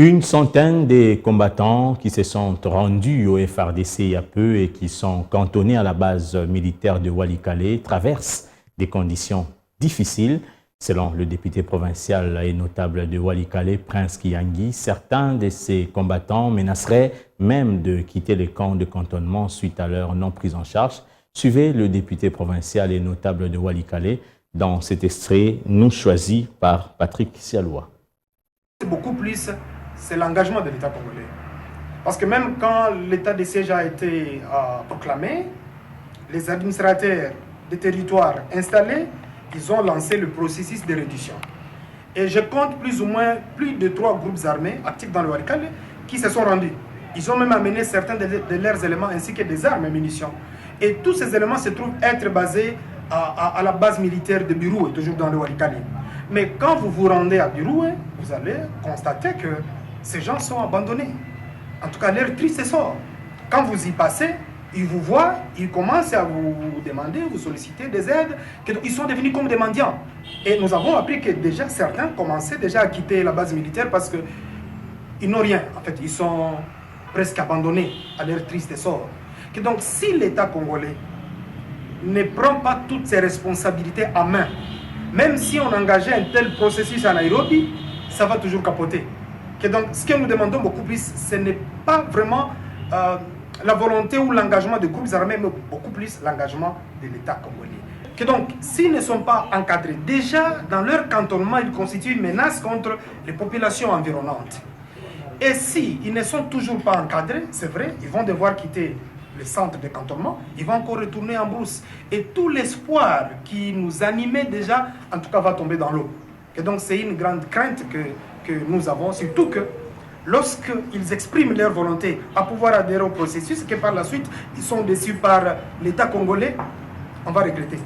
Une centaine de combattants qui se sont rendus au FARDC il y a peu et qui sont cantonnés à la base militaire de Walikale traversent des conditions difficiles. Selon le député provincial et notable de Walikale, Prince Kiyangi, certains de ces combattants menaceraient même de quitter les camps de cantonnement suite à leur non prise en charge. Suivez le député provincial et notable de Walikale dans cet extrait non choisi par Patrick Sialoua. Beaucoup plus, c'est l'engagement de l'État congolais. Parce que même quand l'état de siège a été proclamé, les administrateurs des territoires installés, ils ont lancé le processus de réduction. Et je compte plus ou moins plus de 3 groupes armés actifs dans le Walikale qui se sont rendus. Ils ont même amené certains de leurs éléments ainsi que des armes et munitions. Et tous ces éléments se trouvent être basés à la base militaire de Biroué, toujours dans le Walikale. Mais quand vous vous rendez à Biroué, vous allez constater que ces gens sont abandonnés. En tout cas, leur triste sort. Quand vous y passez, ils vous voient, ils commencent à vous demander, vous solliciter des aides. Ils sont devenus comme des mendiants. Et nous avons appris que déjà certains commençaient déjà à quitter la base militaire parce qu'ils n'ont rien. En fait, ils sont presque abandonnés à leur triste sort. Que donc, si l'État congolais ne prend pas toutes ses responsabilités en main, même si on engageait un tel processus à Nairobi, ça va toujours capoter. Que donc, ce que nous demandons beaucoup plus, ce n'est pas vraiment la volonté ou l'engagement des groupes armés, mais beaucoup plus l'engagement de l'État congolais. Que donc, s'ils ne sont pas encadrés, déjà dans leur cantonnement, ils constituent une menace contre les populations environnantes. Et s'ils ne sont toujours pas encadrés, c'est vrai, ils vont devoir quitter le centre de cantonnement, ils vont encore retourner en brousse. Et tout l'espoir qui nous animait déjà, en tout cas, va tomber dans l'eau. Et donc, c'est une grande crainte que nous avons, surtout que lorsqu'ils expriment leur volonté à pouvoir adhérer au processus, que par la suite, ils sont déçus par l'État congolais, on va regretter.